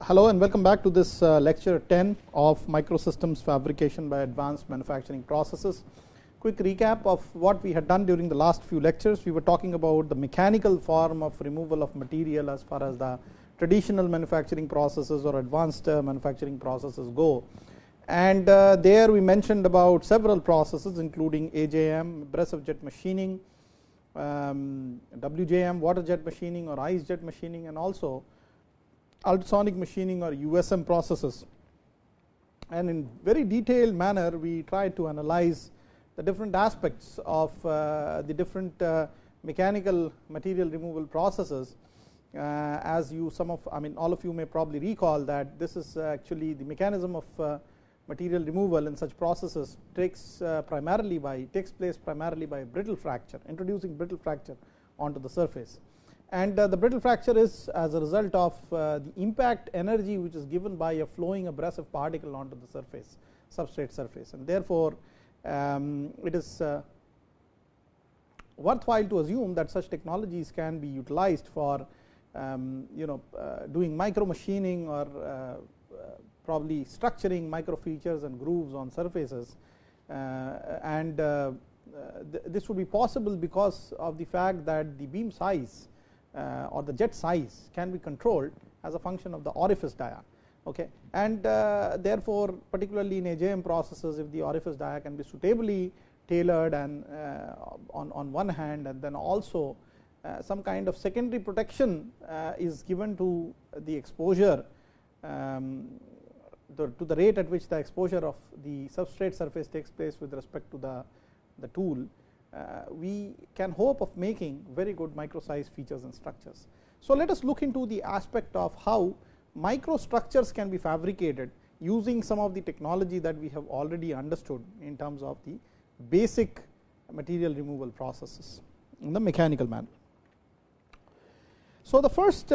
Hello and welcome back to this lecture 10 of microsystems fabrication by advanced manufacturing processes. Quick recap of what we had done during the last few lectures. We were talking about the mechanical form of removal of material as far as the traditional manufacturing processes or advanced manufacturing processes go, and there we mentioned about several processes including AJM, abrasive jet machining, WJM, water jet machining or ice jet machining, and also ultrasonic machining or USM processes. And in very detailed manner we tried to analyze the different aspects of the different mechanical material removal processes. As you all of you may probably recall that this is actually the mechanism of material removal in such processes takes place primarily by brittle fracture, introducing brittle fracture onto the surface. And the brittle fracture is as a result of the impact energy which is given by a flowing abrasive particle onto the surface, substrate surface, and therefore it is worthwhile to assume that such technologies can be utilized for doing micro machining or probably structuring micro features and grooves on surfaces, and this would be possible because of the fact that the beam size or the jet size can be controlled as a function of the orifice dia. Okay, and therefore particularly in AJM processes, if the orifice dia can be suitably tailored and on one hand, and then also some kind of secondary protection is given to the exposure, to the rate at which the exposure of the substrate surface takes place with respect to the tool, we can hope of making very good micro size features and structures. So let us look into the aspect of how microstructures can be fabricated using some of the technology that we have already understood in terms of the basic material removal processes in the mechanical manner. So the first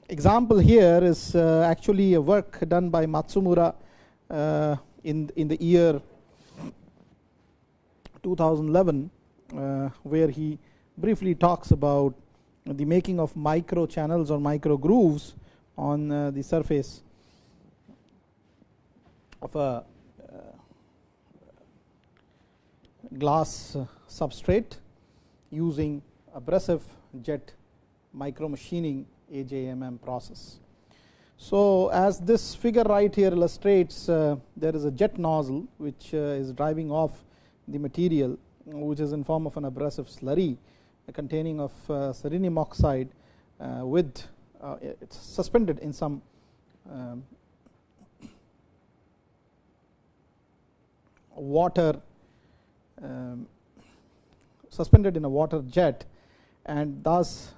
example here is actually a work done by Matsumura in the year 2011, where he briefly talks about the making of micro channels or micro grooves on the surface of a glass substrate using abrasive jet micro machining AJMM process. So as this figure right here illustrates, there is a jet nozzle which is driving off the material, which is in form of an abrasive slurry containing of selenium oxide with it's suspended in some water, suspended in a water jet, and thus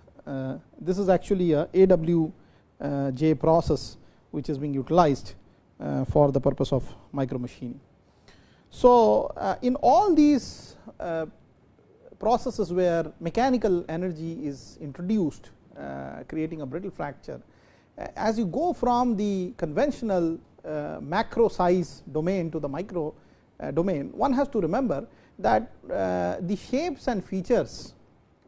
this is actually a AWJ process which is being utilized for the purpose of micro machining. So in all these processes where mechanical energy is introduced, creating a brittle fracture, as you go from the conventional macro size domain to the micro domain, one has to remember that the shapes and features,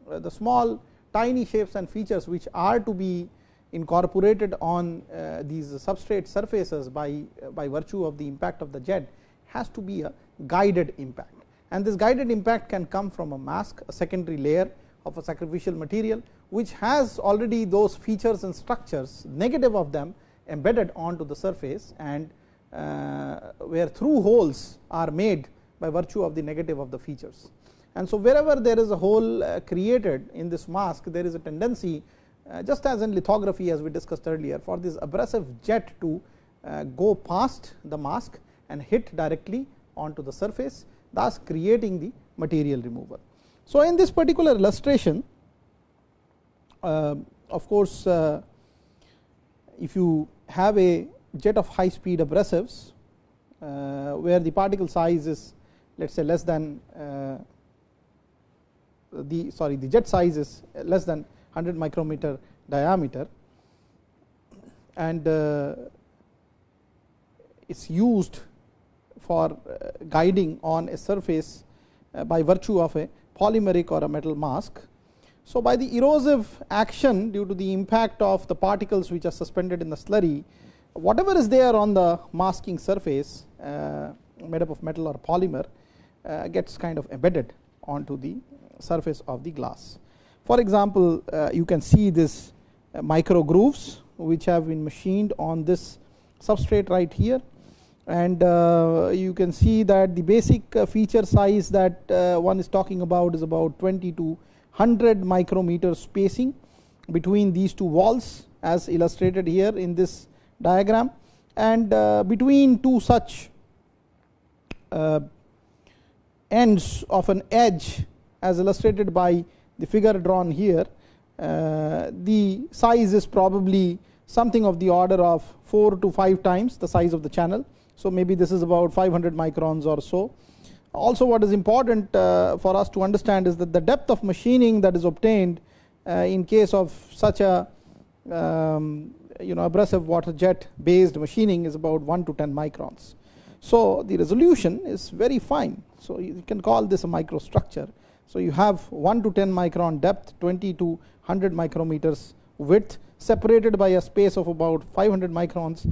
the small tiny shapes and features which are to be incorporated on these substrate surfaces by virtue of the impact of the jet, has to be a guided impact, and this guided impact can come from a mask, a secondary layer of a sacrificial material which has already those features and structures, negative of them, embedded onto the surface, and where through holes are made by virtue of the negative of the features. And so wherever there is a hole created in this mask, there is a tendency, just as in lithography as we discussed earlier, for this abrasive jet to go past the mask and hit directly onto the surface, thus creating the material removal. So in this particular illustration, of course, if you have a jet of high speed abrasives where the particle size is, let us say, less than the jet size is less than 100 micrometer diameter, and it's used for guiding on a surface by virtue of a polymeric or a metal mask. So, by the erosive action due to the impact of the particles which are suspended in the slurry, whatever is there on the masking surface made up of metal or polymer gets kind of embedded onto the surface of the glass. For example, you can see this micro grooves which have been machined on this substrate right here, and you can see that the basic feature size that one is talking about is about 20 to 100 micrometer spacing between these two walls as illustrated here in this diagram, and between two such ends of an edge as illustrated by the figure drawn here, the size is probably something of the order of 4 to 5 times the size of the channel. So, maybe this is about 500 microns or so. Also, what is important for us to understand is that the depth of machining that is obtained in case of such a abrasive water jet based machining is about 1 to 10 microns. So, the resolution is very fine. So, you can call this a microstructure. So, you have 1 to 10 micron depth, 20 to 100 micrometers width, separated by a space of about 500 microns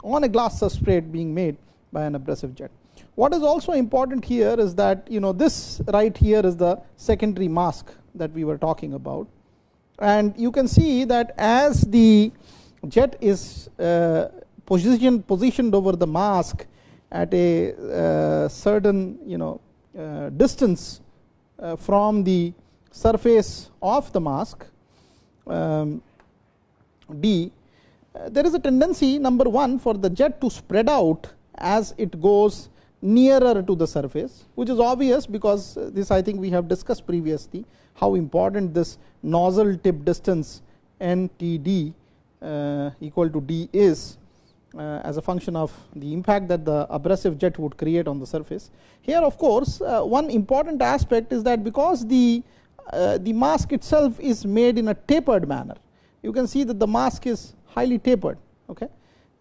on a glass substrate being made by an abrasive jet. What is also important here is that this right here is the secondary mask that we were talking about, and you can see that as the jet is positioned over the mask at a certain distance from the surface of the mask D, there is a tendency, number one, for the jet to spread out as it goes nearer to the surface, which is obvious because this I think we have discussed previously how important this nozzle tip distance NTD equal to D is as a function of the impact that the abrasive jet would create on the surface. Here, of course, one important aspect is that because the mask itself is made in a tapered manner, you can see that the mask is highly tapered. Okay?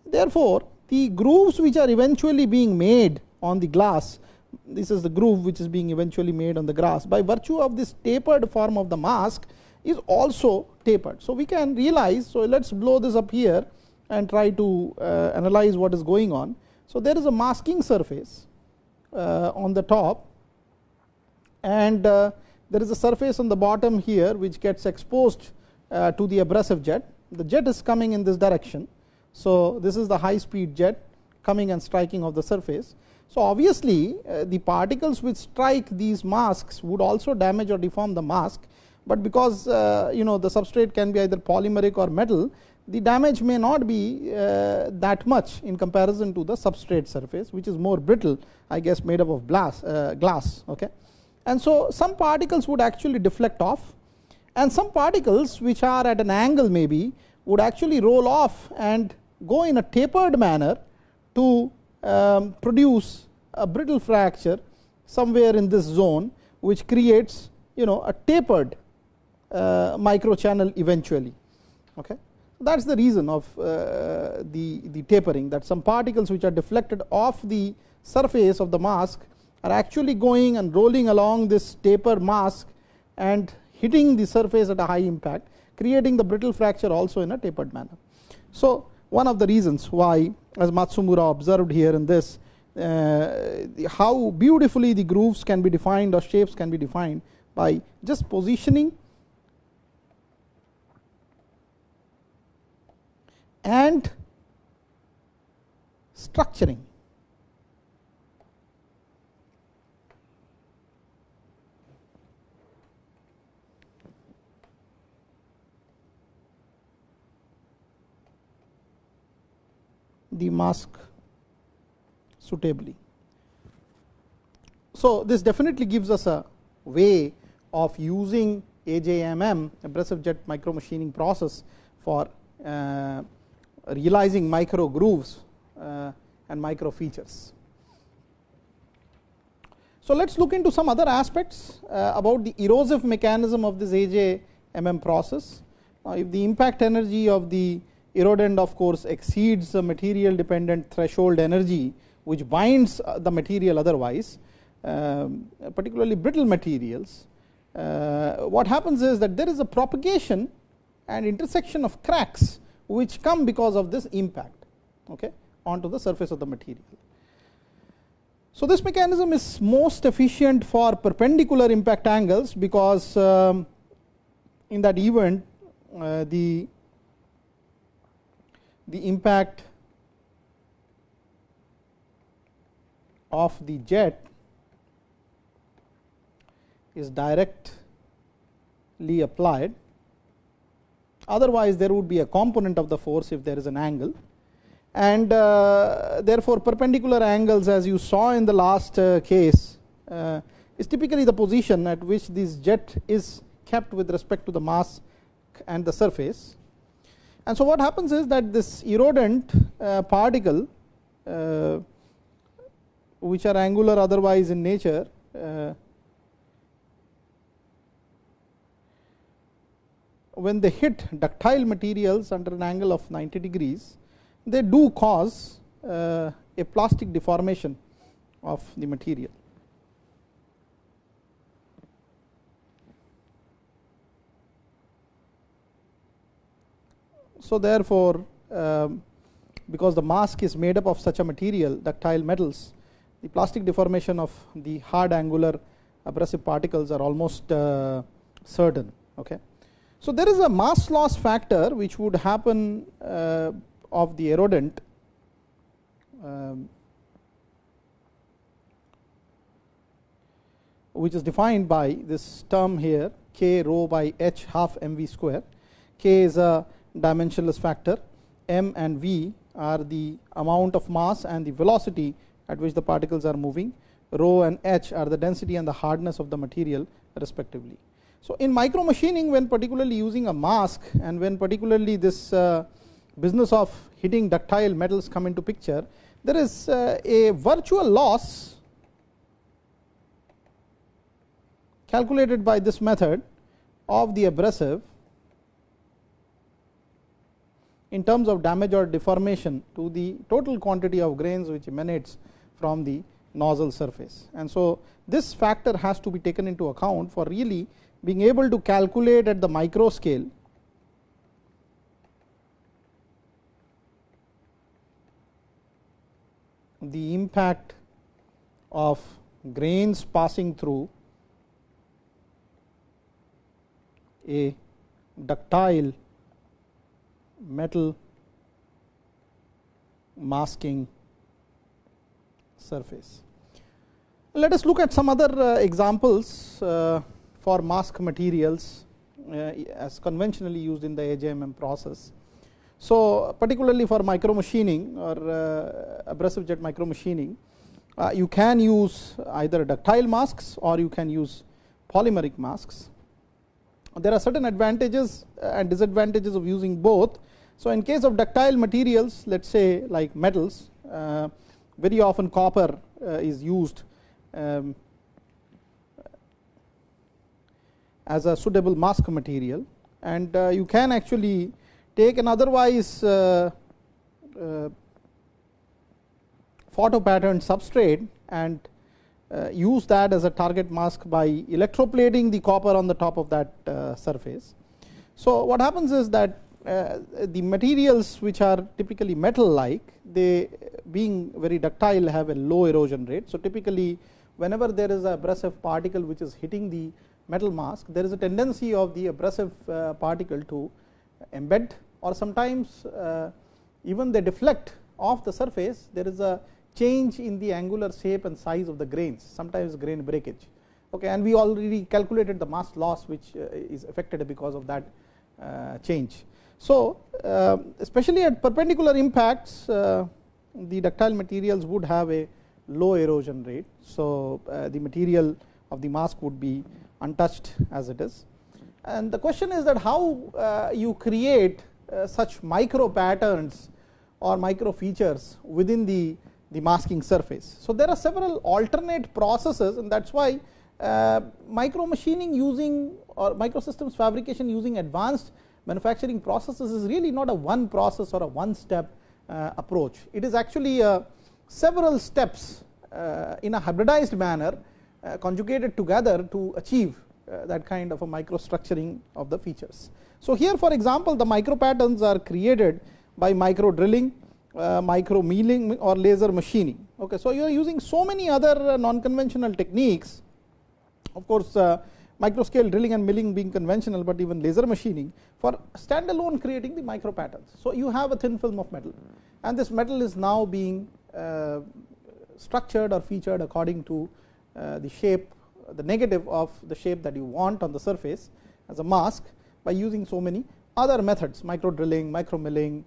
Therefore, the grooves which are eventually being made on the glass, this is the groove which is being eventually made on the glass, by virtue of this tapered form of the mask is also tapered. So, we can realize, so let us blow this up here and try to analyze what is going on. So, there is a masking surface on the top, and there is a surface on the bottom here which gets exposed to the abrasive jet. The jet is coming in this direction. So, this is the high speed jet coming and striking of the surface. So, obviously, the particles which strike these masks would also damage or deform the mask, but because the substrate can be either polymeric or metal, the damage may not be that much in comparison to the substrate surface, which is more brittle, I guess, made up of glass. Okay? And so, some particles would actually deflect off, and some particles which are at an angle maybe would actually roll off and go in a tapered manner to produce a brittle fracture somewhere in this zone, which creates a tapered microchannel eventually. Okay? That is the reason of the tapering, that some particles which are deflected off the surface of the mask are actually going and rolling along this tapered mask and hitting the surface at a high impact, creating the brittle fracture also in a tapered manner. So, one of the reasons why, as Matsumura observed here in this, how beautifully the grooves can be defined or shapes can be defined by just positioning and structuring. The mask suitably. So, this definitely gives us a way of using AJMM, abrasive jet micromachining process, for realizing micro grooves and micro features. So, let us look into some other aspects about the erosive mechanism of this AJMM process. Now, if the impact energy of the erodent, of course, exceeds the material dependent threshold energy which binds the material otherwise, particularly brittle materials, what happens is that there is a propagation and intersection of cracks which come because of this impact, okay, onto the surface of the material. So this mechanism is most efficient for perpendicular impact angles, because in that event the impact of the jet is directly applied. Otherwise there would be a component of the force if there is an angle, and therefore perpendicular angles, as you saw in the last case, is typically the position at which this jet is kept with respect to the mass and the surface. And so what happens is that this erodent particle, which are angular otherwise in nature, when they hit ductile materials under an angle of 90 degrees, they do cause a plastic deformation of the material. So therefore, because the mask is made up of such a material, ductile metals, the plastic deformation of the hard angular abrasive particles are almost certain. Okay. So there is a mass loss factor which would happen of the erodent which is defined by this term here, K rho by H half mv square. K is a dimensionless factor, m and v are the amount of mass and the velocity at which the particles are moving, rho and h are the density and the hardness of the material respectively. So in micro machining, when particularly using a mask, and when particularly this business of hitting ductile metals come into picture, there is a virtual loss calculated by this method of the abrasive in terms of damage or deformation to the total quantity of grains which emanates from the nozzle surface. And so this factor has to be taken into account for really being able to calculate at the micro scale the impact of grains passing through a ductile metal masking surface. Let us look at some other examples for mask materials as conventionally used in the AJMM process. So particularly for micro machining or abrasive jet micro machining, you can use either ductile masks or you can use polymeric masks. There are certain advantages and disadvantages of using both. So in case of ductile materials, let's say like metals, very often copper is used as a suitable mask material, and you can actually take an otherwise photo patterned substrate and use that as a target mask by electroplating the copper on the top of that surface. So what happens is that the materials which are typically metal like, they being very ductile have a low erosion rate. So typically whenever there is a abrasive particle which is hitting the metal mask, there is a tendency of the abrasive particle to embed, or sometimes even they deflect off the surface. There is a change in the angular shape and size of the grains, sometimes grain breakage. Okay, and we already calculated the mass loss which is affected because of that change. So especially at perpendicular impacts, the ductile materials would have a low erosion rate. So the material of the mask would be untouched as it is. And the question is that how you create such micro patterns or micro features within the masking surface. So there are several alternate processes, and that's why micro machining using or microsystems fabrication using advanced manufacturing processes is really not a one process or a one step approach. It is actually several steps in a hybridized manner conjugated together to achieve that kind of a microstructuring of the features. So here, for example, the micro patterns are created by micro drilling, micro milling, or laser machining. Okay, so you are using so many other non-conventional techniques. Of course, micro scale drilling and milling being conventional, but even laser machining for standalone creating the micro patterns. So you have a thin film of metal, and this metal is now being structured or featured according to the shape, the negative of the shape that you want on the surface as a mask, by using so many other methods: micro drilling, micro milling,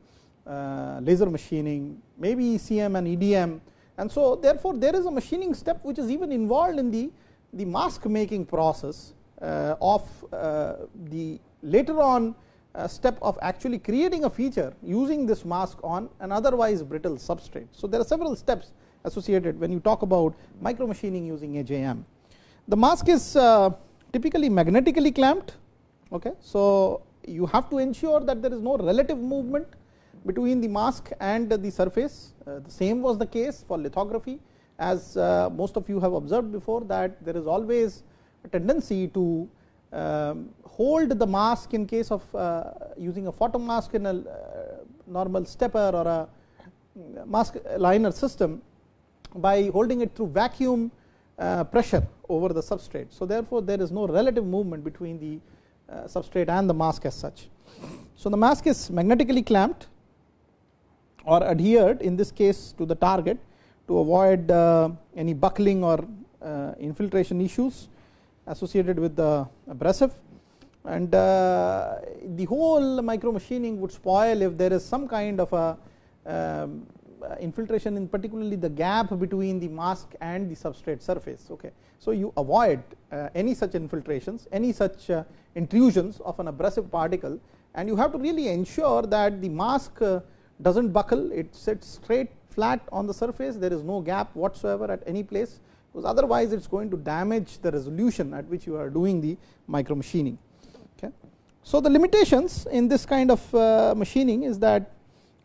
laser machining, maybe ECM and EDM. And so therefore there is a machining step which is even involved in the mask making process of the later on step of actually creating a feature using this mask on an otherwise brittle substrate. So there are several steps associated when you talk about micro machining using AJM. The mask is typically magnetically clamped. Okay, so you have to ensure that there is no relative movement between the mask and the surface. The same was the case for lithography, as most of you have observed before, that there is always a tendency to hold the mask in case of using a photomask in a normal stepper or a mask liner system, by holding it through vacuum pressure over the substrate. So therefore there is no relative movement between the substrate and the mask as such. So the mask is magnetically clamped or adhered, in this case, to the target to avoid any buckling or infiltration issues associated with the abrasive. And the whole micro machining would spoil if there is some kind of a infiltration in particularly the gap between the mask and the substrate surface. Okay, so you avoid any such infiltrations, any such intrusions of an abrasive particle, and you have to really ensure that the mask doesn't buckle, it sits straight flat on the surface, there is no gap whatsoever at any place, because otherwise it's going to damage the resolution at which you are doing the micro machining. Okay, so the limitations in this kind of machining is that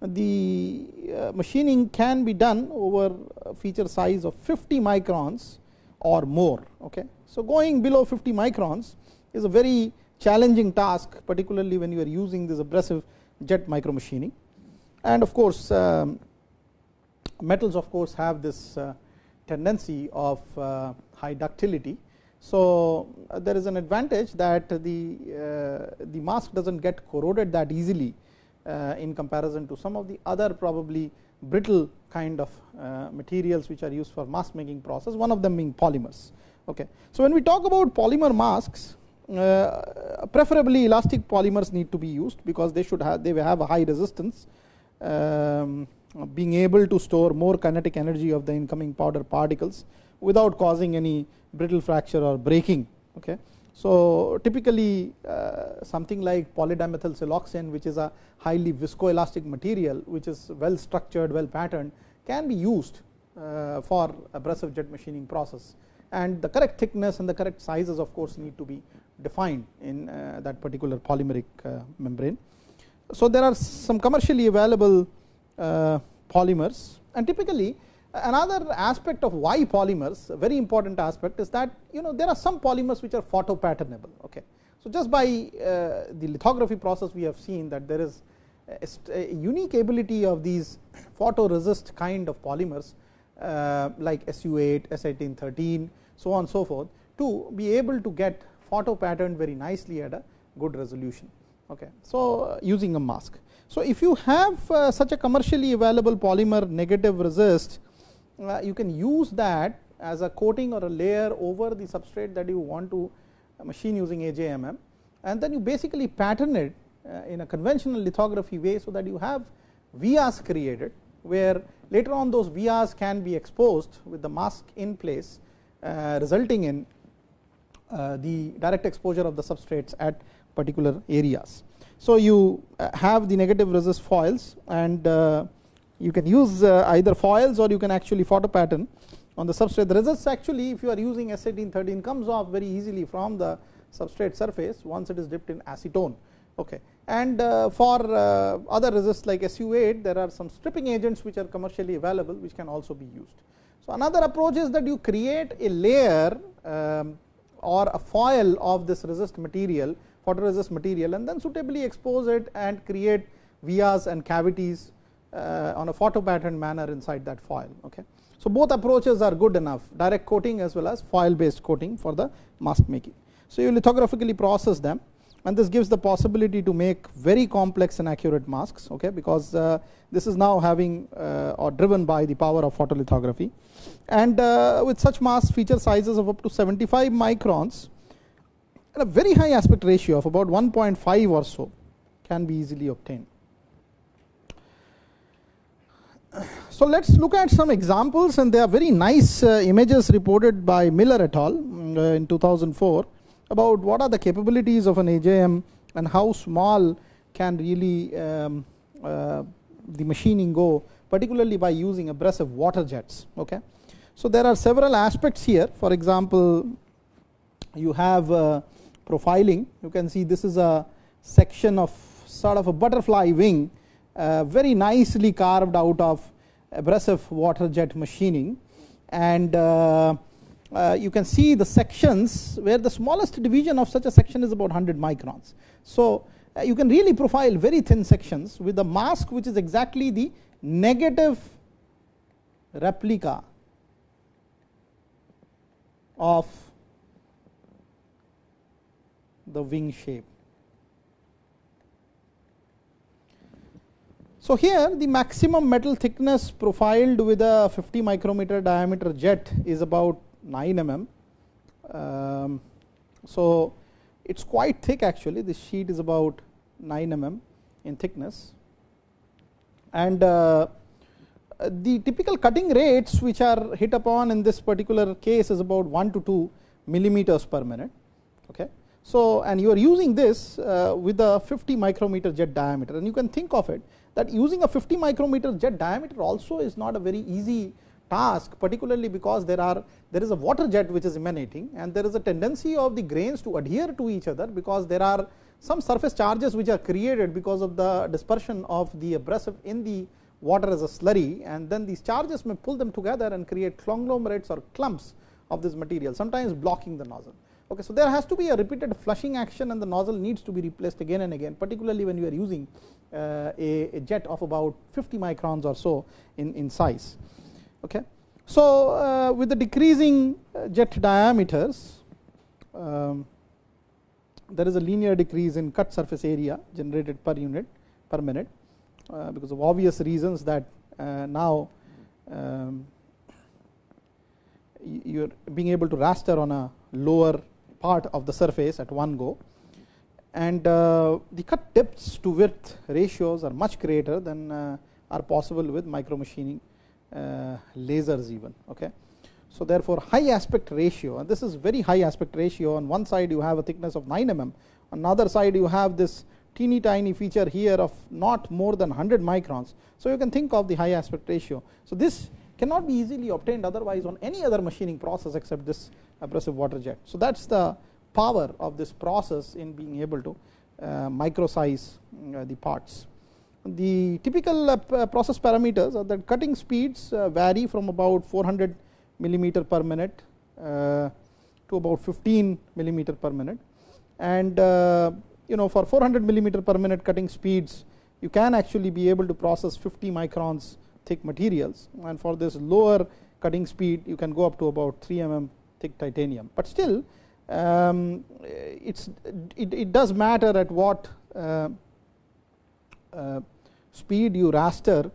the machining can be done over a feature size of 50 microns or more. Okay, so going below 50 microns is a very challenging task, particularly when you are using this abrasive jet micro machining. And of course metals of course have this tendency of high ductility. So there is an advantage that the mask doesn't get corroded that easily in comparison to some of the other probably brittle kind of materials which are used for mask making process, one of them being polymers. Okay, so when we talk about polymer masks, preferably elastic polymers need to be used, because they will have a high resistance, being able to store more kinetic energy of the incoming powder particles without causing any brittle fracture or breaking. Okay, so typically something like polydimethyl siloxane, which is a highly viscoelastic material which is well structured, well patterned, can be used for abrasive jet machining process, and the correct thickness and the correct sizes of course need to be defined in that particular polymeric membrane. So there are some commercially available polymers, and typically another aspect of why polymers, a very important aspect, is that there are some polymers which are photo patternable. Okay, so just by the lithography process we have seen that there is a unique ability of these photoresist kind of polymers like SU8, S1813, so on and so forth, to be able to get photo patterned very nicely at a good resolution. Okay, so using a mask. So if you have such a commercially available polymer negative resist, you can use that as a coating or a layer over the substrate that you want to machine using AJMM, and then you basically pattern it in a conventional lithography way, so that you have vias created, where later on those vias can be exposed with the mask in place, resulting in the direct exposure of the substrates at particular areas. So you have the negative resist foils, and you can use either foils or you can actually photo pattern on the substrate. The resist actually, if you are using S1813, comes off very easily from the substrate surface once it is dipped in acetone. Okay, and for other resists like SU8, there are some stripping agents which are commercially available which can also be used. So another approach is that you create a layer or a foil of this resist material, photoresist material, and then suitably expose it and create vias and cavities on a photo patterned manner inside that foil. Okay. So both approaches are good enough, direct coating as well as foil based coating for the mask making. So you lithographically process them, and this gives the possibility to make very complex and accurate masks, okay, because this is now having or driven by the power of photolithography. And with such masks, feature sizes of up to 75 microns and a very high aspect ratio of about 1.5 or so can be easily obtained. So let's look at some examples, and there are very nice images reported by Miller et al. In 2004 about what are the capabilities of an AJM and how small can really the machining go, particularly by using abrasive water jets. Okay. So there are several aspects here. For example, you have profiling. You can see this is a section of sort of a butterfly wing, very nicely carved out of abrasive water jet machining, and you can see the sections where the smallest division of such a section is about 100 microns. So you can really profile very thin sections with a mask which is exactly the negative replica of the wing shape. So here the maximum metal thickness profiled with a 50 micrometer diameter jet is about 9 mm. So it's quite thick actually. This sheet is about 9 mm in thickness, and the typical cutting rates which are hit upon in this particular case is about 1 to 2 millimeters per minute. Okay. So and you are using this with a 50 micrometer jet diameter, and you can think of it that using a 50 micrometer jet diameter also is not a very easy task, particularly because there is a water jet which is emanating, and there is a tendency of the grains to adhere to each other because there are some surface charges which are created because of the dispersion of the abrasive in the water as a slurry, and then these charges may pull them together and create conglomerates or clumps of this material, sometimes blocking the nozzle. Okay, so there has to be a repeated flushing action, and the nozzle needs to be replaced again and again, particularly when you are using a jet of about 50 microns or so in size. Okay. So with the decreasing jet diameters, there is a linear decrease in cut surface area generated per unit per minute, because of obvious reasons that now you are being able to raster on a lower part of the surface at one go, and the cut depths to width ratios are much greater than are possible with micro machining lasers even. Okay. So therefore high aspect ratio, and this is very high aspect ratio. On one side you have a thickness of 9 mm, on another side you have this teeny tiny feature here of not more than 100 microns. So you can think of the high aspect ratio. So this cannot be easily obtained otherwise on any other machining process except this abrasive water jet. So that's the power of this process in being able to micro size the parts. The typical process parameters are that cutting speeds vary from about 400 millimeter per minute to about 15 millimeter per minute, and for 400 millimeter per minute cutting speeds you can actually be able to process 50 microns thick materials, and for this lower cutting speed you can go up to about 3 mm thick titanium. But still it does matter at what speed you raster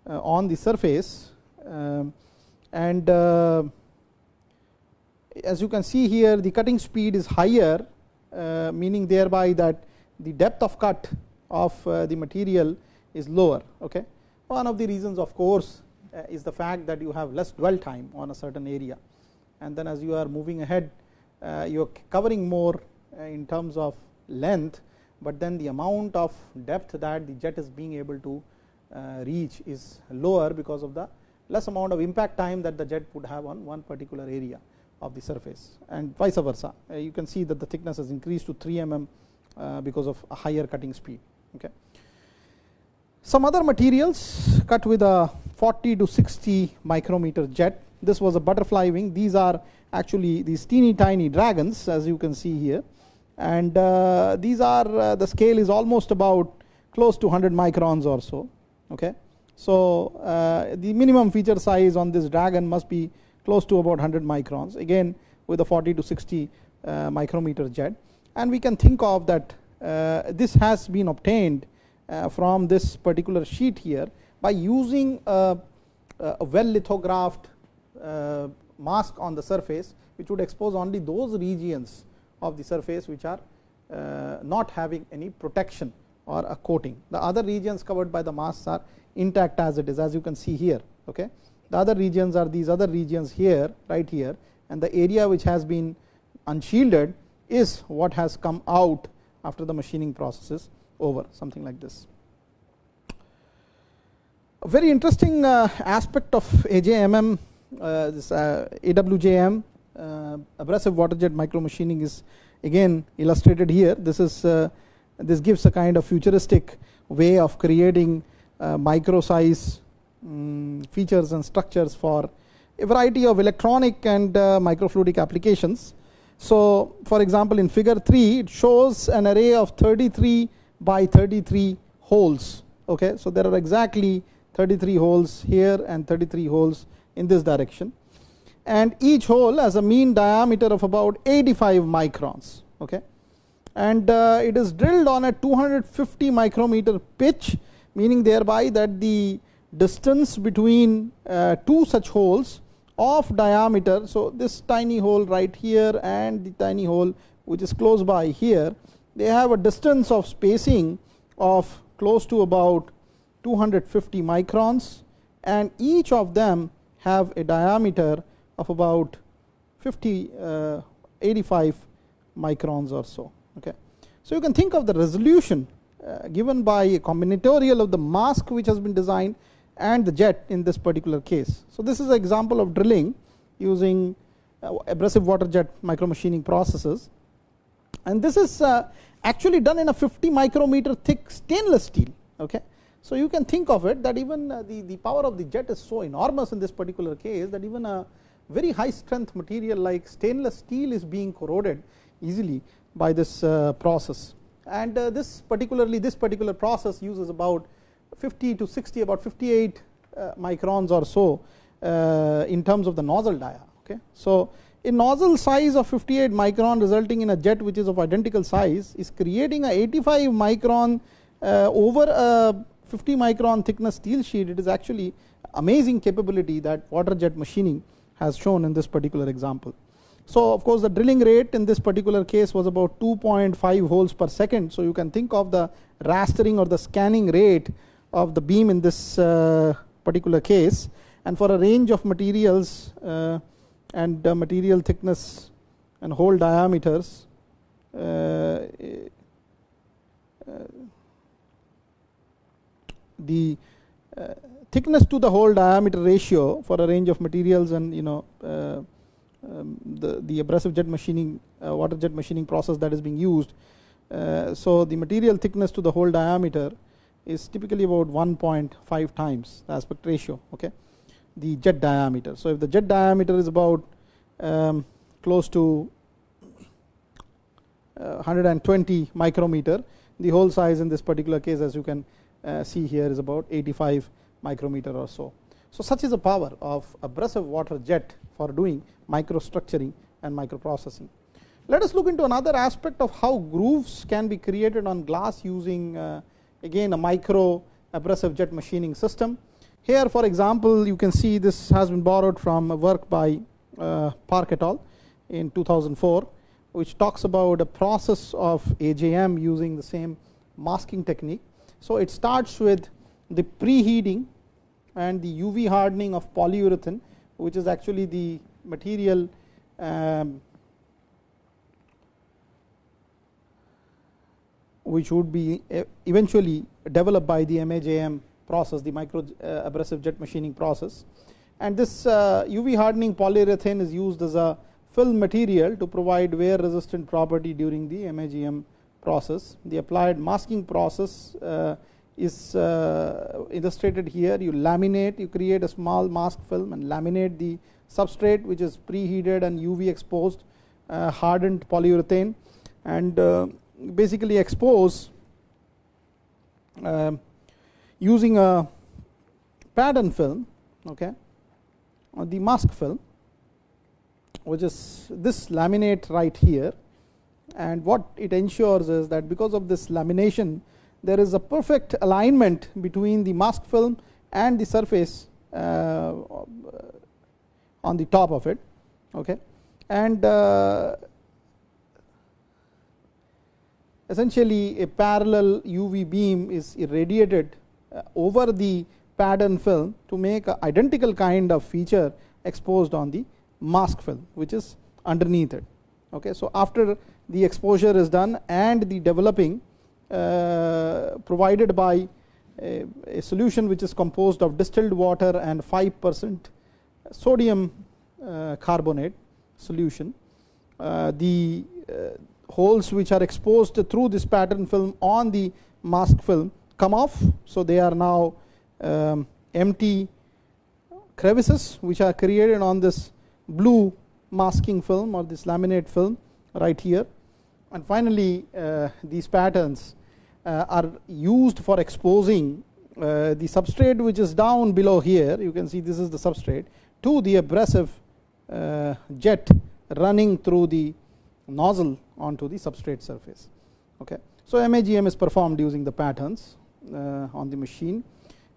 on the surface, and as you can see here the cutting speed is higher, meaning thereby that the depth of cut of the material is lower. Okay. One of the reasons of course is the fact that you have less dwell time on a certain area, and then as you are moving ahead you are covering more in terms of length, but then the amount of depth that the jet is being able to reach is lower because of the less amount of impact time that the jet would have on one particular area of the surface, and vice versa. You can see that the thickness has increased to 3 mm because of a higher cutting speed. Okay. Some other materials cut with a 40 to 60 micrometer jet this was a butterfly wing. These are actually these teeny tiny dragons, as you can see here, and these are the scale is almost about close to 100 microns or so. Okay, so the minimum feature size on this dragon must be close to about 100 microns, again with a 40 to 60 micrometer jet, and we can think of that this has been obtained from this particular sheet here by using a well lithographed mask on the surface, which would expose only those regions of the surface which are not having any protection or a coating. The other regions covered by the masks are intact as it is, as you can see here. Okay, the other regions are these other regions here, right here, and the area which has been unshielded is what has come out after the machining process is over, something like this. A very interesting aspect of AJMM, this AWJM, abrasive water jet micromachining, is again illustrated here. This gives a kind of futuristic way of creating micro size features and structures for a variety of electronic and microfluidic applications. So, for example, in figure 3 it shows an array of 33 by 33 holes. Okay, so there are exactly 33 holes here and 33 holes in this direction, and each hole has a mean diameter of about 85 microns. Okay, and it is drilled on a 250 micrometer pitch, meaning thereby that the distance between two such holes of diameter, so this tiny hole right here and the tiny hole which is close by here, they have a distance of spacing of close to about 250 microns, and each of them have a diameter of about 85 microns or so. Okay, so you can think of the resolution given by a combinatorial of the mask which has been designed and the jet in this particular case. So this is an example of drilling using abrasive water jet micromachining processes, and this is actually done in a 50 micrometer thick stainless steel. Okay, so you can think of it that even the power of the jet is so enormous in this particular case that even a very high strength material like stainless steel is being corroded easily by this process, and this particular process uses about 50 to 60, about 58 microns or so in terms of the nozzle dia. Okay, so a nozzle size of 58 micron resulting in a jet which is of identical size is creating a 85 micron over a 50 micron thickness steel sheet. It is actually amazing capability that water jet machining has shown in this particular example. So of course the drilling rate in this particular case was about 2.5 holes per second. So you can think of the rastering or the scanning rate of the beam in this particular case, and for a range of materials and material thickness and hole diameters, the thickness to the hole diameter ratio for a range of materials, and the abrasive jet machining water jet machining process that is being used, so the material thickness to the hole diameter is typically about 1.5 times the aspect ratio. Okay, the jet diameter. So if the jet diameter is about close to 120 micrometer, the hole size in this particular case, as you can see here, is about 85 micrometer or so. So such is the power of abrasive water jet for doing microstructuring and microprocessing. Let us look into another aspect of how grooves can be created on glass using again a micro abrasive jet machining system. Here, for example, you can see this has been borrowed from a work by Park et al. In 2004, which talks about a process of AJM using the same masking technique. So it starts with the preheating and the UV hardening of polyurethane, which is actually the material which would be eventually developed by the MAJM process, the micro abrasive jet machining process. And this UV hardening polyurethane is used as a film material to provide wear resistant property during the MAJM process. The applied masking process is illustrated here. You laminate, you create a small mask film and laminate the substrate, which is preheated and UV exposed hardened polyurethane, and basically expose using a pattern film, okay, or the mask film, which is this laminate right here. And what it ensures is that because of this lamination, there is a perfect alignment between the mask film and the surface on the top of it, okay. And essentially a parallel UV beam is irradiated over the pattern film to make an identical kind of feature exposed on the mask film, which is underneath it, okay. So after the exposure is done and the developing provided by a solution which is composed of distilled water and 5% sodium carbonate solution, the holes which are exposed through this pattern film on the mask film come off. So they are now empty crevices which are created on this blue masking film or this laminate film right here. And finally these patterns are used for exposing the substrate which is down below here. You can see this is the substrate to the abrasive jet running through the nozzle onto the substrate surface, okay. So MAGM is performed using the patterns on the machine,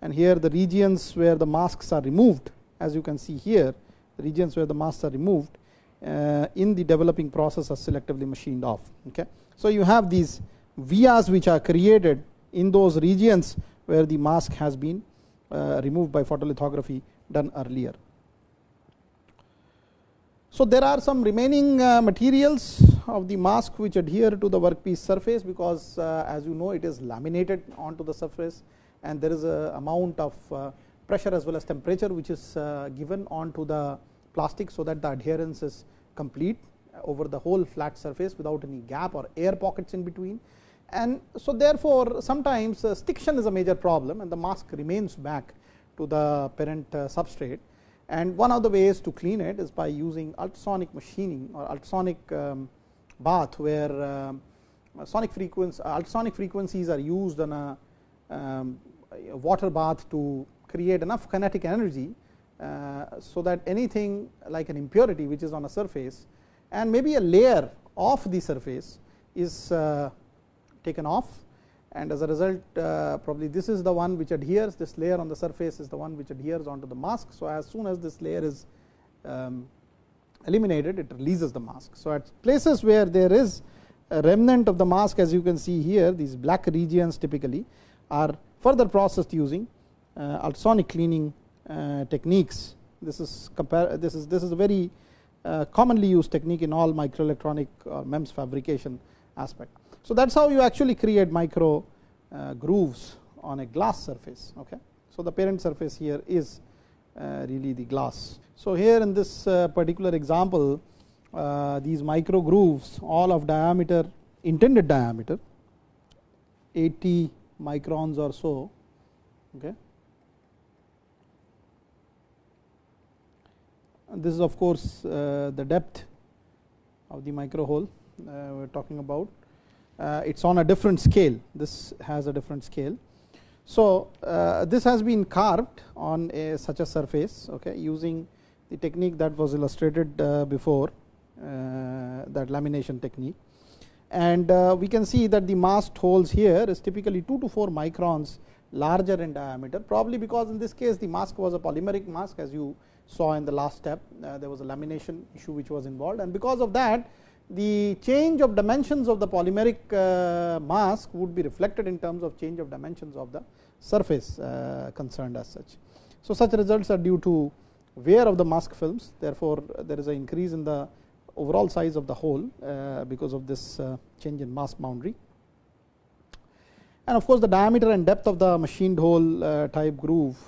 and here the regions where the masks are removed, as you can see here, the regions where the masks are removed in the developing process are selectively machined off, okay. So you have these vias which are created in those regions where the mask has been removed by photolithography done earlier. So there are some remaining materials of the mask which adhere to the workpiece surface, because as you know, it is laminated onto the surface, and there is a amount of pressure as well as temperature which is given onto the plastic so that the adherence is complete over the whole flat surface without any gap or air pockets in between. And so therefore sometimes stiction is a major problem and the mask remains back to the parent substrate. And one of the ways to clean it is by using ultrasonic machining or ultrasonic bath, where ultrasonic frequencies are used on a water bath to create enough kinetic energy so that anything like an impurity which is on a surface and maybe a layer of the surface is taken off, and as a result probably this is the one which adheres, this layer on the surface is the one which adheres onto the mask. So as soon as this layer is eliminated, it releases the mask. So at places where there is a remnant of the mask, as you can see here, these black regions typically are further processed using ultrasonic cleaning techniques. This is a very commonly used technique in all microelectronic or MEMS fabrication aspect. So that's how you actually create micro grooves on a glass surface, okay. So the parent surface here is really the glass. So here in this particular example, these micro grooves, all of diameter, intended diameter 80 microns or so, okay. And this is of course the depth of the micro hole we're talking about. It's on a different scale. This has a different scale. So this has been carved on such a surface, okay, using the technique that was illustrated before, that lamination technique. And we can see that the masked holes here is typically 2 to 4 microns larger in diameter, probably because in this case the mask was a polymeric mask, as you saw in the last step. There was a lamination issue which was involved, and because of that the change of dimensions of the polymeric mask would be reflected in terms of change of dimensions of the surface concerned as such. So such results are due to wear of the mask films. Therefore there is an increase in the overall size of the hole because of this change in mask boundary. And of course the diameter and depth of the machined hole type groove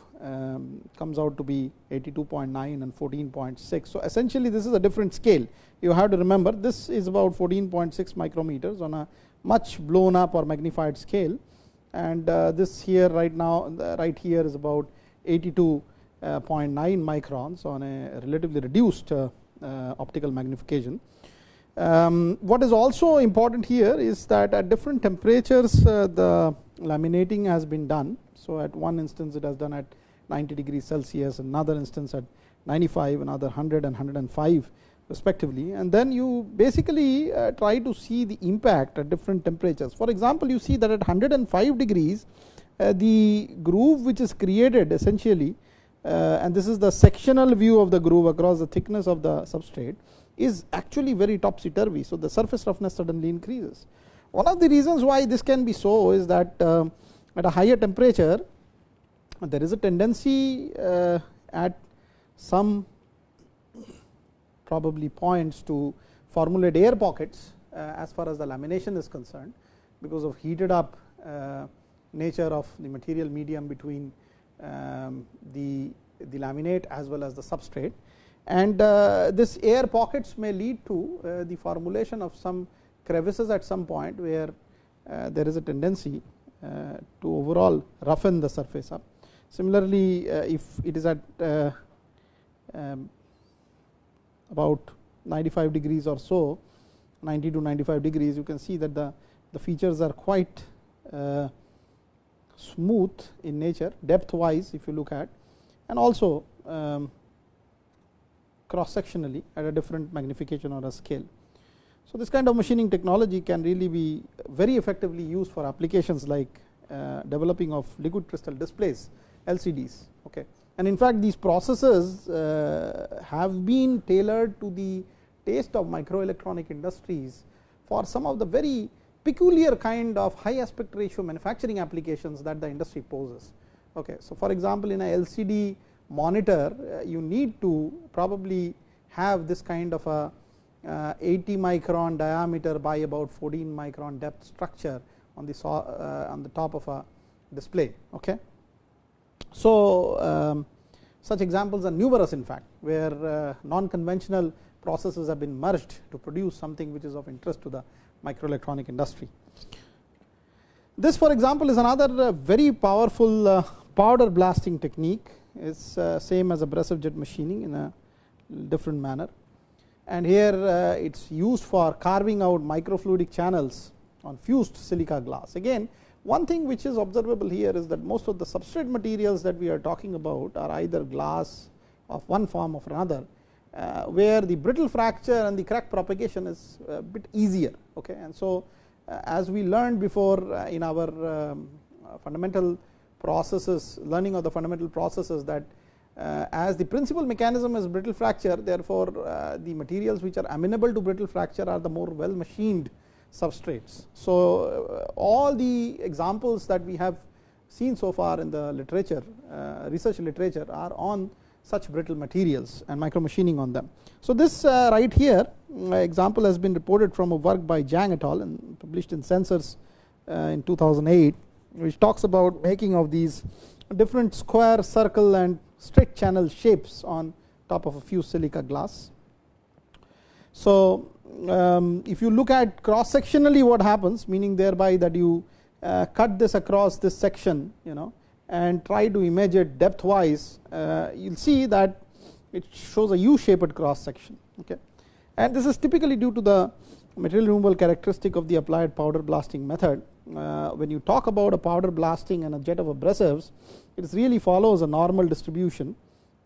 comes out to be 82.9 and 14.6. So essentially this is a different scale. You have to remember this is about 14.6 micrometers on a much blown up or magnified scale, and this here right now right here is about 82.9 microns on a relatively reduced optical magnification. What is also important here is that at different temperatures the laminating has been done. So at one instance it has done at 90 degrees Celsius, another instance at 95, another 100 and 105 respectively, and then you basically try to see the impact at different temperatures. For example, you see that at 105 degrees the groove which is created essentially, and this is the sectional view of the groove across the thickness of the substrate, is actually very topsy-turvy. So the surface roughness suddenly increases. One of the reasons why this can be so is that at a higher temperature there is a tendency at some probably points to formulate air pockets as far as the lamination is concerned, because of heated up nature of the material medium between the laminate as well as the substrate, and this air pockets may lead to the formulation of some crevices at some point where there is a tendency to overall roughen the surface up. Similarly, if it is at about 95 degrees or so, 90 to 95 degrees, you can see that the features are quite smooth in nature depth wise if you look at, and also cross sectionally at a different magnification or a scale. So this kind of machining technology can really be very effectively used for applications like developing of liquid crystal displays, LCDs. Okay. And in fact, these processes have been tailored to the taste of microelectronic industries for some of the very peculiar kind of high aspect ratio manufacturing applications that the industry poses. Okay. So for example, in a LCD monitor you need to probably have this kind of a 80 micron diameter by about 14 micron depth structure on the top of a display. Okay. So such examples are numerous in fact, where non-conventional processes have been merged to produce something which is of interest to the microelectronic industry. This, for example, is another very powerful powder blasting technique. It's same as abrasive jet machining in a different manner, and here it's used for carving out microfluidic channels on fused silica glass. Again, one thing which is observable here is that most of the substrate materials that we are talking about are either glass of one form or another, where the brittle fracture and the crack propagation is a bit easier. Okay. And so as we learned before in our fundamental processes, learning of the fundamental processes, that as the principal mechanism is brittle fracture, therefore the materials which are amenable to brittle fracture are the more well machined substrates. So all the examples that we have seen so far in the literature, research literature, are on such brittle materials and micromachining on them. So this right here example has been reported from a work by Zhang et al. And published in Sensors in 2008, which talks about making of these different square, circle and straight channel shapes on top of a fused silica glass. So if you look at cross sectionally what happens, meaning thereby that you cut this across this section, and try to image it depth wise, you'll see that it shows a U-shaped cross section. Okay. And this is typically due to the material removal characteristic of the applied powder blasting method. When you talk about a powder blasting and a jet of abrasives, it really follows a normal distribution,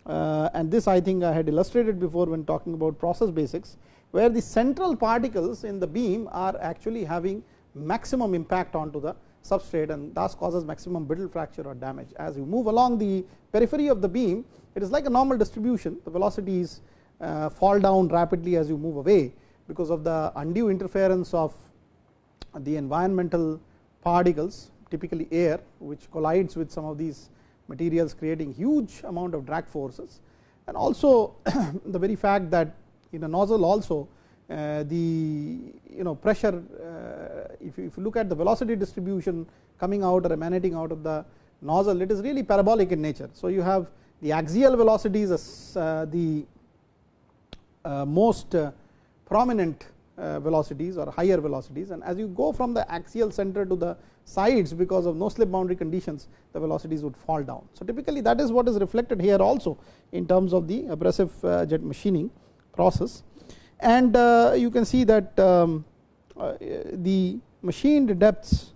and this I think I had illustrated before when talking about process basics, where the central particles in the beam are actually having maximum impact onto the substrate and thus causes maximum brittle fracture or damage. As you move along the periphery of the beam, it is like a normal distribution. The velocities fall down rapidly as you move away because of the undue interference of the environmental particles, typically air, which collides with some of these materials, creating huge amount of drag forces, and also the very fact that in a nozzle also the pressure, if you look at the velocity distribution coming out or emanating out of the nozzle, it is really parabolic in nature. So you have the axial velocities as the most prominent velocities or higher velocities, and as you go from the axial center to the sides, because of no slip boundary conditions, the velocities would fall down. So typically that is what is reflected here also in terms of the abrasive jet machining process. And you can see that the machined depths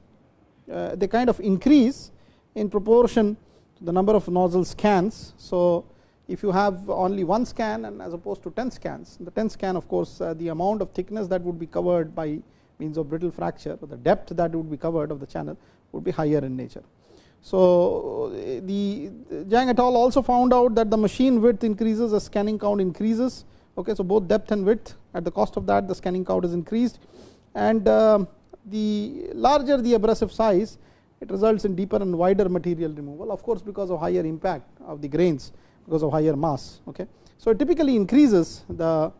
they kind of increase in proportion to the number of nozzle scans. So if you have only one scan and as opposed to 10 scans, the 10 scan, of course, the amount of thickness that would be covered by means of brittle fracture, or the depth that would be covered of the channel would be higher in nature. So the Zhang et al. Also found out that the machine width increases as scanning count increases. Okay, so both depth and width, at the cost of that the scanning count is increased, and the larger the abrasive size, it results in deeper and wider material removal, of course because of higher impact of the grains, because of higher mass. Okay, so it typically increases the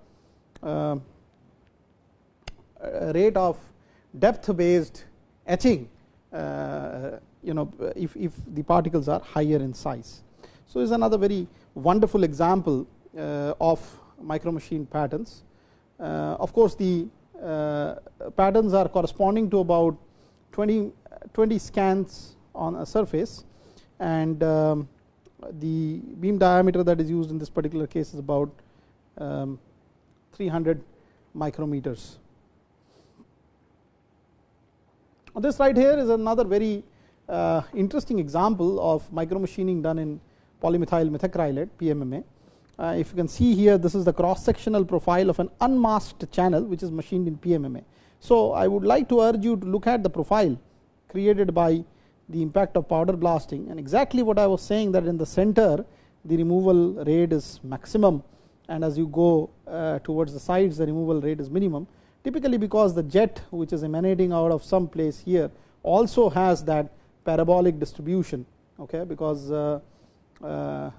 rate of depth based etching if the particles are higher in size. So this is another very wonderful example of micro machine patterns. Of course the patterns are corresponding to about 20 scans on a surface, and the beam diameter that is used in this particular case is about 300 micrometers. This right here is another very interesting example of micro machining done in polymethyl methacrylate, PMMA. If you can see here, this is the cross sectional profile of an unmasked channel which is machined in PMMA. So I would like to urge you to look at the profile created by the impact of powder blasting, and exactly what I was saying, that in the center the removal rate is maximum, and as you go towards the sides the removal rate is minimum, typically because the jet which is emanating out of some place here also has that parabolic distribution. Okay, because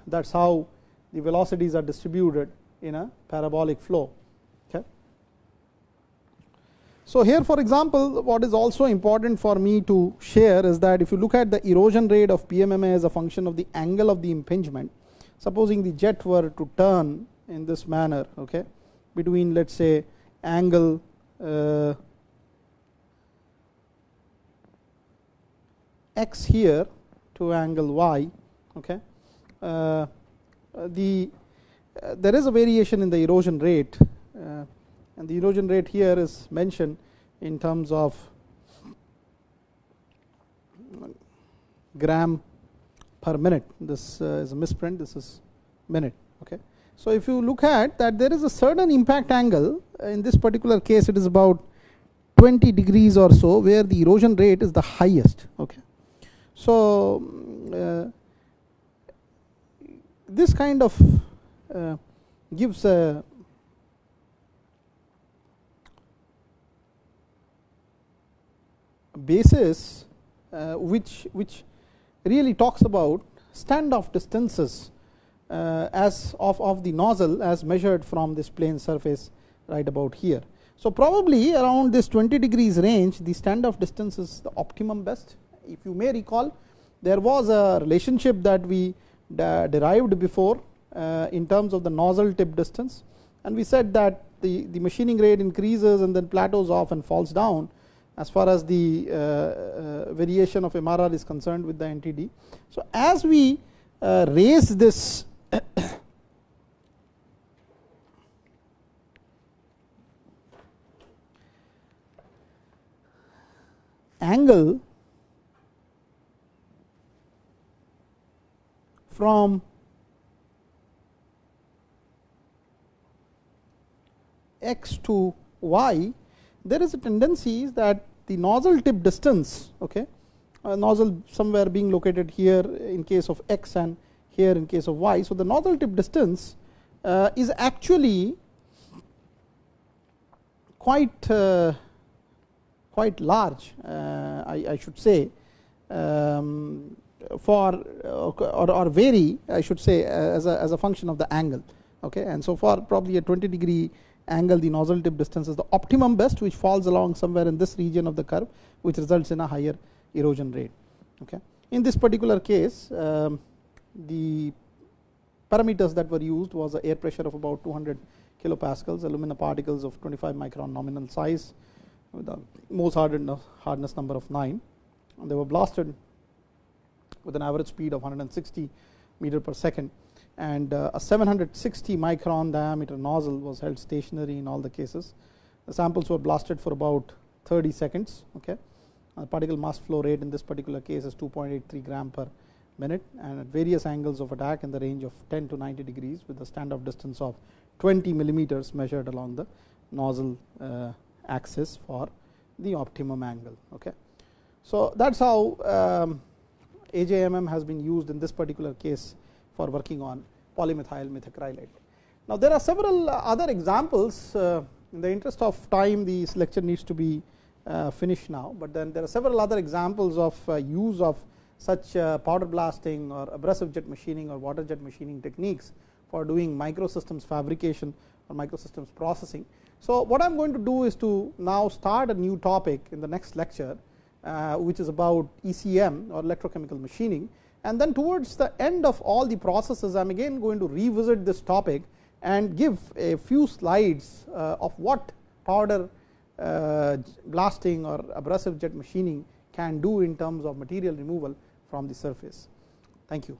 that's how the velocities are distributed in a parabolic flow. Okay. So here, for example, what is also important for me to share is that if you look at the erosion rate of PMMA as a function of the angle of the impingement, supposing the jet were to turn in this manner, okay, between, let's say, angle x here to angle y, okay, there is a variation in the erosion rate, and the erosion rate here is mentioned in terms of gram per minute. This is a misprint, this is minute. Okay. So if you look at that, there is a certain impact angle, in this particular case it is about 20 degrees or so, where the erosion rate is the highest. Okay. So this kind of gives a basis which really talks about standoff distances as of the nozzle as measured from this plane surface right about here. So probably around this 20 degrees range, the standoff distance is the optimum best. If you may recall, there was a relationship that we derived before in terms of the nozzle tip distance, and we said that the machining rate increases and then plateaus off and falls down as far as the variation of MRR is concerned with the NTD. So as we raise this angle from x to y, there is a tendency that the nozzle tip distance, okay, nozzle somewhere being located here in case of x and here in case of y. So the nozzle tip distance is actually quite large, I should say, for or vary, I should say, as a function of the angle. Okay, and so for probably a 20 degree angle, the nozzle tip distance is the optimum best, which falls along somewhere in this region of the curve, which results in a higher erosion rate. Okay. In this particular case, the parameters that were used was the air pressure of about 200 kilopascals, alumina particles of 25 micron nominal size with the Mohs hardness number of 9, and they were blasted with an average speed of 160 meter per second, and a 760 micron diameter nozzle was held stationary in all the cases. The samples were blasted for about 30 seconds. Okay, particle mass flow rate in this particular case is 2.83 gram per minute, and at various angles of attack in the range of 10 to 90 degrees with a standoff distance of 20 millimeters measured along the nozzle axis for the optimum angle. Okay, so that's how AJMM has been used in this particular case for working on polymethyl methacrylate. Now there are several other examples. In the interest of time, this lecture needs to be finished now, but then there are several other examples of use of such powder blasting or abrasive jet machining or water jet machining techniques for doing microsystems fabrication or microsystems processing. So what I am going to do is to now start a new topic in the next lecture, which is about ECM or electrochemical machining, and then towards the end of all the processes I am again going to revisit this topic and give a few slides of what powder blasting or abrasive jet machining can do in terms of material removal from the surface. Thank you.